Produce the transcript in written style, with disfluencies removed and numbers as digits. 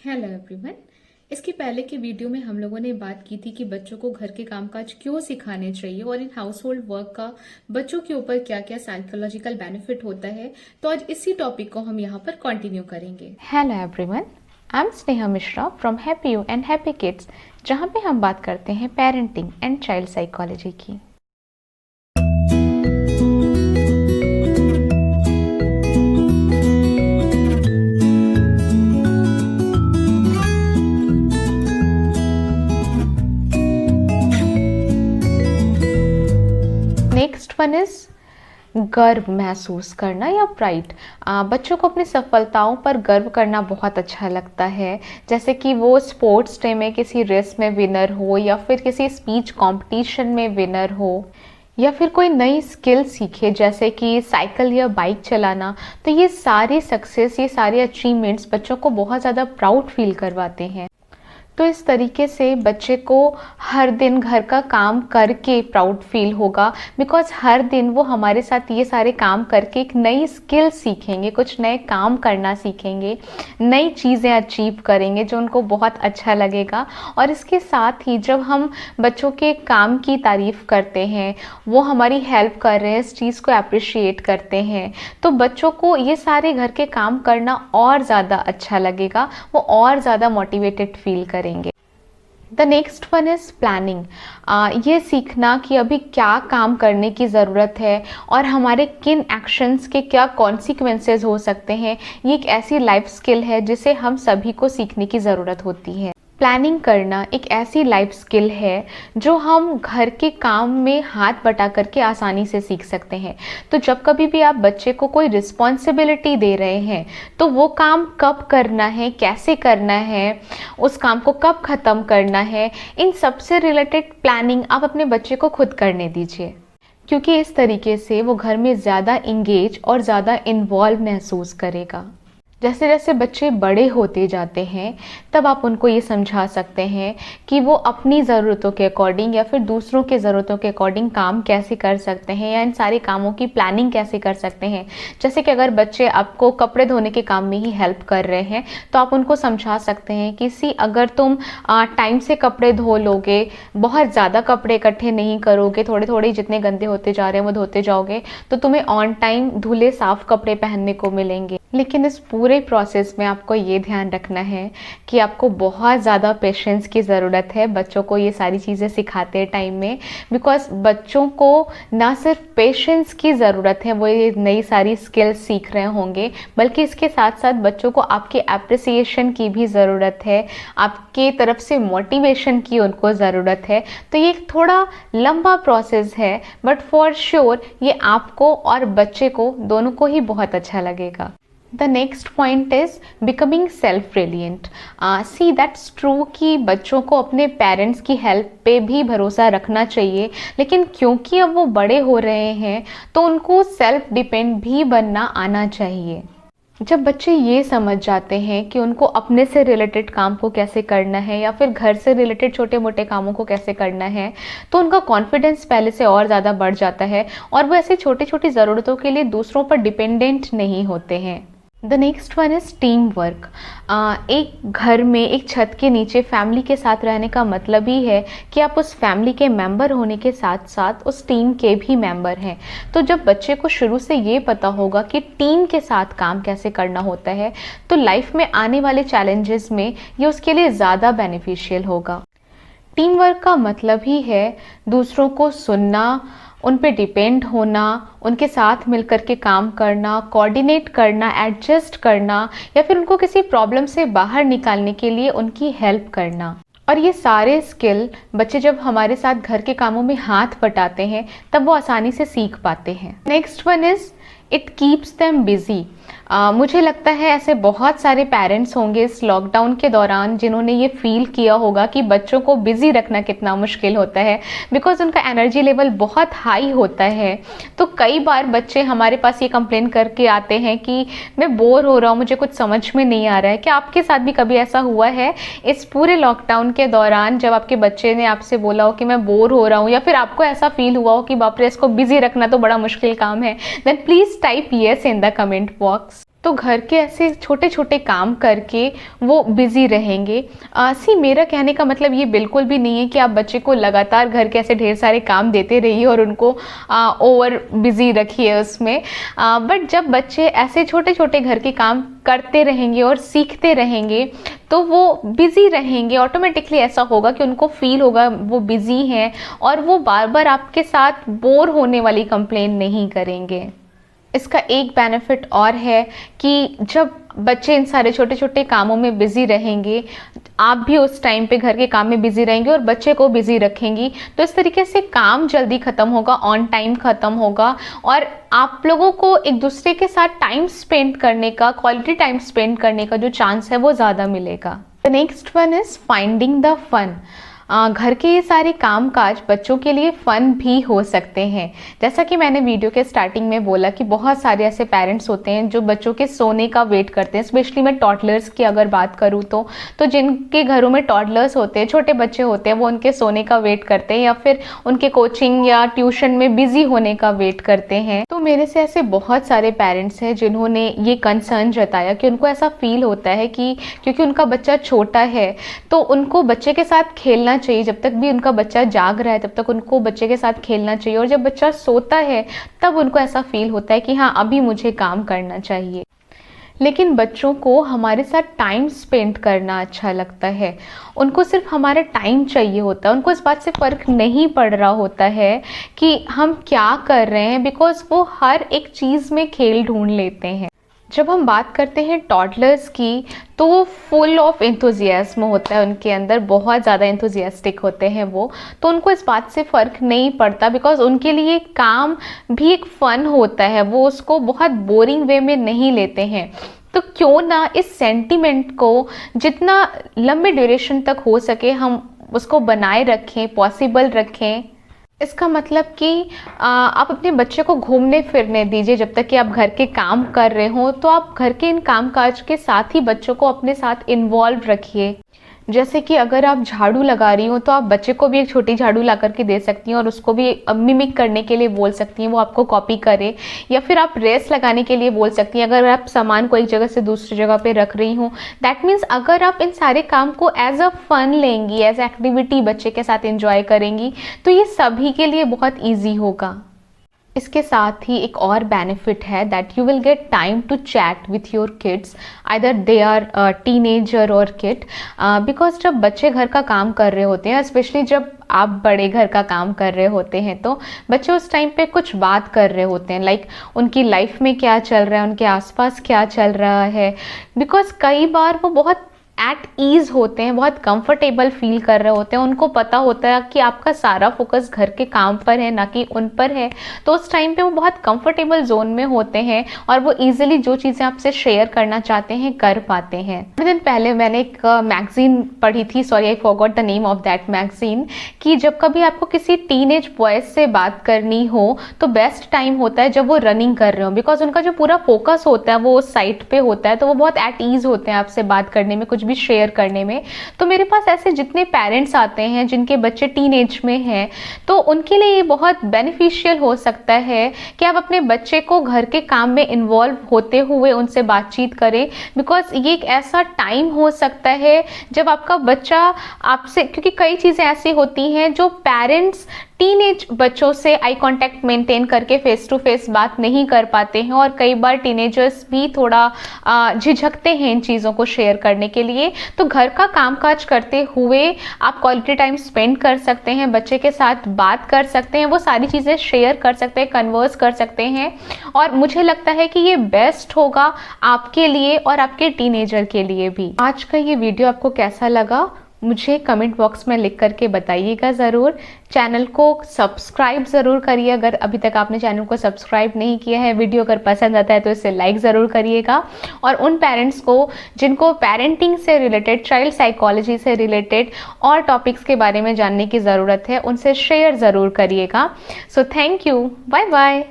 Hello everyone. इसके पहले के वीडियो में हम लोगों ने बात की थी कि बच्चों को घर के कामकाज क्यों सिखाने चाहिए और इन हाउस होल्ड वर्क का बच्चों के ऊपर क्या क्या साइकोलॉजिकल बेनिफिट होता है। तो आज इसी टॉपिक को हम यहाँ पर कंटिन्यू करेंगे। Hello everyone, I am Sneha Mishra from happy you and happy kids, जहाँ पे हम बात करते हैं पेरेंटिंग एंड चाइल्ड साइकोलॉजी की। नेक्स्ट वन इज गर्व महसूस करना या प्राइड। बच्चों को अपनी सफलताओं पर गर्व करना बहुत अच्छा लगता है, जैसे कि वो स्पोर्ट्स डे में किसी रेस में विनर हो या फिर किसी स्पीच कंपटीशन में विनर हो या फिर कोई नई स्किल सीखे जैसे कि साइकिल या बाइक चलाना। तो ये सारी सक्सेस, ये सारे अचीवमेंट्स बच्चों को बहुत ज़्यादा प्राउड फील करवाते हैं। तो इस तरीके से बच्चे को हर दिन घर का काम करके प्राउड फील होगा, बिकॉज हर दिन वो हमारे साथ ये सारे काम करके एक नई स्किल सीखेंगे, कुछ नए काम करना सीखेंगे, नई चीज़ें अचीव करेंगे जो उनको बहुत अच्छा लगेगा। और इसके साथ ही जब हम बच्चों के काम की तारीफ़ करते हैं, वो हमारी हेल्प कर रहे हैं, इस चीज़ को अप्रिशिएट करते हैं, तो बच्चों को ये सारे घर के काम करना और ज़्यादा अच्छा लगेगा, वो और ज़्यादा मोटिवेटेड फील करेंगे। The next one is planning. ये सीखना कि अभी क्या काम करने की ज़रूरत है और हमारे किन एक्शंस के क्या कॉन्सिक्वेंसेस हो सकते हैं। ये एक ऐसी लाइफ स्किल है जिसे हम सभी को सीखने की ज़रूरत होती है। प्लानिंग करना एक ऐसी लाइफ स्किल है जो हम घर के काम में हाथ बटा करके आसानी से सीख सकते हैं। तो जब कभी भी आप बच्चे को कोई रिस्पॉन्सिबिलिटी दे रहे हैं, तो वो काम कब करना है, कैसे करना है, उस काम को कब ख़त्म करना है, इन सब से रिलेटेड प्लानिंग आप अपने बच्चे को खुद करने दीजिए, क्योंकि इस तरीके से वो घर में ज़्यादा इंगेज और ज़्यादा इन्वॉल्व महसूस करेगा। जैसे जैसे बच्चे बड़े होते जाते हैं, तब आप उनको ये समझा सकते हैं कि वो अपनी ज़रूरतों के अकॉर्डिंग या फिर दूसरों के ज़रूरतों के अकॉर्डिंग काम कैसे कर सकते हैं या इन सारे कामों की प्लानिंग कैसे कर सकते हैं। जैसे कि अगर बच्चे आपको कपड़े धोने के काम में ही हेल्प कर रहे हैं, तो आप उनको समझा सकते हैं कि अगर तुम टाइम से कपड़े धो लोगे, बहुत ज़्यादा कपड़े इकट्ठे नहीं करोगे, थोड़े थोड़े जितने गंदे होते जा रहे हैं वो धोते जाओगे, तो तुम्हें ऑन टाइम धुले साफ़ कपड़े पहनने को मिलेंगे। लेकिन इस पूरे प्रोसेस में आपको ये ध्यान रखना है कि आपको बहुत ज़्यादा पेशेंस की ज़रूरत है बच्चों को ये सारी चीज़ें सिखाते टाइम में, बिकॉज बच्चों को ना सिर्फ पेशेंस की ज़रूरत है, वो ये नई सारी स्किल्स सीख रहे होंगे, बल्कि इसके साथ साथ बच्चों को आपके अप्रिसिएशन की भी ज़रूरत है, आपके तरफ से मोटिवेशन की उनको ज़रूरत है। तो ये एक थोड़ा लंबा प्रोसेस है, बट फॉर श्योर ये आपको और बच्चे को दोनों को ही बहुत अच्छा लगेगा। The next point is becoming self reliant. See that's true कि बच्चों को अपने पेरेंट्स की हेल्प पे भी भरोसा रखना चाहिए, लेकिन क्योंकि अब वो बड़े हो रहे हैं तो उनको सेल्फ डिपेंड भी बनना आना चाहिए। जब बच्चे ये समझ जाते हैं कि उनको अपने से रिलेटेड काम को कैसे करना है या फिर घर से रिलेटेड छोटे मोटे कामों को कैसे करना है, तो उनका कॉन्फिडेंस पहले से और ज़्यादा बढ़ जाता है और वो ऐसी छोटी छोटी ज़रूरतों के लिए दूसरों पर डिपेंडेंट नहीं होते हैं। The next one is team work. एक घर में एक छत के नीचे फैमिली के साथ रहने का मतलब ही है कि आप उस फैमिली के मेंबर होने के साथ साथ उस टीम के भी मेंबर हैं। तो जब बच्चे को शुरू से ये पता होगा कि टीम के साथ काम कैसे करना होता है, तो लाइफ में आने वाले चैलेंजेस में ये उसके लिए ज़्यादा बेनिफिशियल होगा। टीम वर्क का मतलब ही है दूसरों को सुनना, उन पे डिपेंड होना, उनके साथ मिलकर के काम करना, कोऑर्डिनेट करना, एडजस्ट करना या फिर उनको किसी प्रॉब्लम से बाहर निकालने के लिए उनकी हेल्प करना। और ये सारे स्किल बच्चे जब हमारे साथ घर के कामों में हाथ बटाते हैं तब वो आसानी से सीख पाते हैं। Next one is it keeps them busy. मुझे लगता है ऐसे बहुत सारे पेरेंट्स होंगे इस लॉकडाउन के दौरान जिन्होंने ये फील किया होगा कि बच्चों को बिज़ी रखना कितना मुश्किल होता है, बिकॉज उनका एनर्जी लेवल बहुत हाई होता है। तो कई बार बच्चे हमारे पास ये कंप्लेन करके आते हैं कि मैं बोर हो रहा हूँ, मुझे कुछ समझ में नहीं आ रहा है। क्या आपके साथ भी कभी ऐसा हुआ है इस पूरे लॉकडाउन के दौरान, जब आपके बच्चे ने आपसे बोला हो कि मैं बोर हो रहा हूँ, या फिर आपको ऐसा फील हुआ हो कि बाप रे इसको बिजी रखना तो बड़ा मुश्किल काम है? Then please type yes in the comment box. तो घर के ऐसे छोटे छोटे काम करके वो बिज़ी रहेंगे। मेरा कहने का मतलब ये बिल्कुल भी नहीं है कि आप बच्चे को लगातार घर के ऐसे ढेर सारे काम देते रहिए और उनको ओवर बिज़ी रखिए उसमें। बट जब बच्चे ऐसे छोटे छोटे घर के काम करते रहेंगे और सीखते रहेंगे तो वो बिज़ी रहेंगे। ऑटोमेटिकली ऐसा होगा कि उनको फील होगा वो बिज़ी हैं और वो बार बार आपके साथ बोर होने वाली कंप्लेन नहीं करेंगे। इसका एक बेनिफिट और है कि जब बच्चे इन सारे छोटे छोटे कामों में बिज़ी रहेंगे, आप भी उस टाइम पे घर के काम में बिज़ी रहेंगे और बच्चे को बिज़ी रखेंगी, तो इस तरीके से काम जल्दी ख़त्म होगा, ऑन टाइम ख़त्म होगा और आप लोगों को एक दूसरे के साथ टाइम स्पेंड करने का, क्वालिटी टाइम स्पेंड करने का जो चांस है वो ज़्यादा मिलेगा। The next one is finding the fun. घर के ये सारे काम काज बच्चों के लिए फ़न भी हो सकते हैं। जैसा कि मैंने वीडियो के स्टार्टिंग में बोला कि बहुत सारे ऐसे पेरेंट्स होते हैं जो बच्चों के सोने का वेट करते हैं। स्पेशली मैं टॉडलर्स की अगर बात करूँ तो जिनके घरों में टॉडलर्स होते हैं, छोटे बच्चे होते हैं, वो उनके सोने का वेट करते हैं या फिर उनके कोचिंग या ट्यूशन में बिज़ी होने का वेट करते हैं। तो मेरे से ऐसे बहुत सारे पेरेंट्स हैं जिन्होंने ये कंसर्न जताया कि उनको ऐसा फील होता है कि क्योंकि उनका बच्चा छोटा है तो उनको बच्चे के साथ खेलना चाहिए। जब तक भी उनका बच्चा जाग रहा है तब तक उनको बच्चे के साथ खेलना चाहिए और जब बच्चा सोता है तब उनको ऐसा फील होता है कि हाँ अभी मुझे काम करना चाहिए। लेकिन बच्चों को हमारे साथ टाइम स्पेंड करना अच्छा लगता है, उनको सिर्फ हमारा टाइम चाहिए होता है। उनको इस बात से फ़र्क नहीं पड़ रहा होता है कि हम क्या कर रहे हैं, बिकॉज वो हर एक चीज़ में खेल ढूंढ लेते हैं। जब हम बात करते हैं टॉडलर्स की तो वो फुल ऑफ एंथुजियाज्म होता है, उनके अंदर बहुत ज़्यादा एंथुजियास्टिक होते हैं वो, तो उनको इस बात से फ़र्क नहीं पड़ता बिकॉज उनके लिए काम भी एक फ़न होता है, वो उसको बहुत बोरिंग वे में नहीं लेते हैं। तो क्यों ना इस सेंटिमेंट को जितना लंबे ड्यूरेशन तक हो सके हम उसको बनाए रखें, पॉसिबल रखें। इसका मतलब कि आप अपने बच्चे को घूमने फिरने दीजिए जब तक कि आप घर के काम कर रहे हो, तो आप घर के इन काम काज के साथ ही बच्चों को अपने साथ इन्वॉल्व रखिए। जैसे कि अगर आप झाड़ू लगा रही हो तो आप बच्चे को भी एक छोटी झाड़ू ला करके दे सकती हैं और उसको भी मिमिक करने के लिए बोल सकती हैं, वो आपको कॉपी करे। या फिर आप रेस लगाने के लिए बोल सकती हैं अगर आप सामान को एक जगह से दूसरी जगह पे रख रही हूँ। दैट मीन्स अगर आप इन सारे काम को एज अ फन लेंगी, एज एक्टिविटी बच्चे के साथ एंजॉय करेंगी, तो ये सभी के लिए बहुत ईजी होगा। इसके साथ ही एक और बेनिफिट है that you will get time to chat with your kids, either they are teenager or kid, because जब बच्चे घर का काम कर रहे होते हैं, स्पेशली जब आप बड़े घर का काम कर रहे होते हैं, तो बच्चे उस टाइम पे कुछ बात कर रहे होते हैं, लाइक उनकी लाइफ में क्या चल रहा है, उनके आसपास क्या चल रहा है। बिकॉज कई बार वो बहुत एट ईज होते हैं, बहुत कंफर्टेबल फील कर रहे होते हैं, उनको पता होता है कि आपका सारा फोकस घर के काम पर है ना कि उन पर है, तो उस टाइम पे वो बहुत कंफर्टेबल जोन में होते हैं और वो इजीली जो चीज़ें आपसे शेयर करना चाहते हैं कर पाते हैं। कुछ दिन पहले मैंने एक मैगजीन पढ़ी थी, sorry I forgot the name of that magazine, कि जब कभी आपको किसी टीनेज बॉयज से बात करनी हो तो बेस्ट टाइम होता है जब वो रनिंग कर रहे हो, बिकॉज उनका जो पूरा फोकस होता है वो उस साइट पे होता है, तो वो बहुत एट ईज होते हैं आपसे बात करने में, कुछ भी शेयर करने में। तो मेरे पास ऐसे जितने पेरेंट्स आते हैं जिनके बच्चे टीनेज में हैं, तो उनके लिए ये बहुत बेनिफिशियल हो सकता है कि आप अपने बच्चे को घर के काम में इन्वॉल्व होते हुए उनसे बातचीत करें, बिकॉज ये एक ऐसा टाइम हो सकता है जब आपका बच्चा आपसे, क्योंकि कई चीज़ें ऐसी होती हैं जो पेरेंट्स टीनेज बच्चों से आई कांटेक्ट मेंटेन करके फेस टू फेस बात नहीं कर पाते हैं और कई बार टीनेजर्स भी थोड़ा झिझकते हैं इन चीज़ों को शेयर करने के लिए। तो घर का कामकाज करते हुए आप क्वालिटी टाइम स्पेंड कर सकते हैं, बच्चे के साथ बात कर सकते हैं, वो सारी चीज़ें शेयर कर सकते हैं, कन्वर्स कर सकते हैं, और मुझे लगता है कि ये बेस्ट होगा आपके लिए और आपके टीनेजर के लिए भी। आज का ये वीडियो आपको कैसा लगा मुझे कमेंट बॉक्स में लिख करके बताइएगा ज़रूर। चैनल को सब्सक्राइब ज़रूर करिए अगर अभी तक आपने चैनल को सब्सक्राइब नहीं किया है। वीडियो अगर पसंद आता है तो इसे लाइक ज़रूर करिएगा, और उन पेरेंट्स को जिनको पेरेंटिंग से रिलेटेड, चाइल्ड साइकोलॉजी से रिलेटेड और टॉपिक्स के बारे में जानने की ज़रूरत है, उनसे शेयर ज़रूर करिएगा। So thank you, bye bye.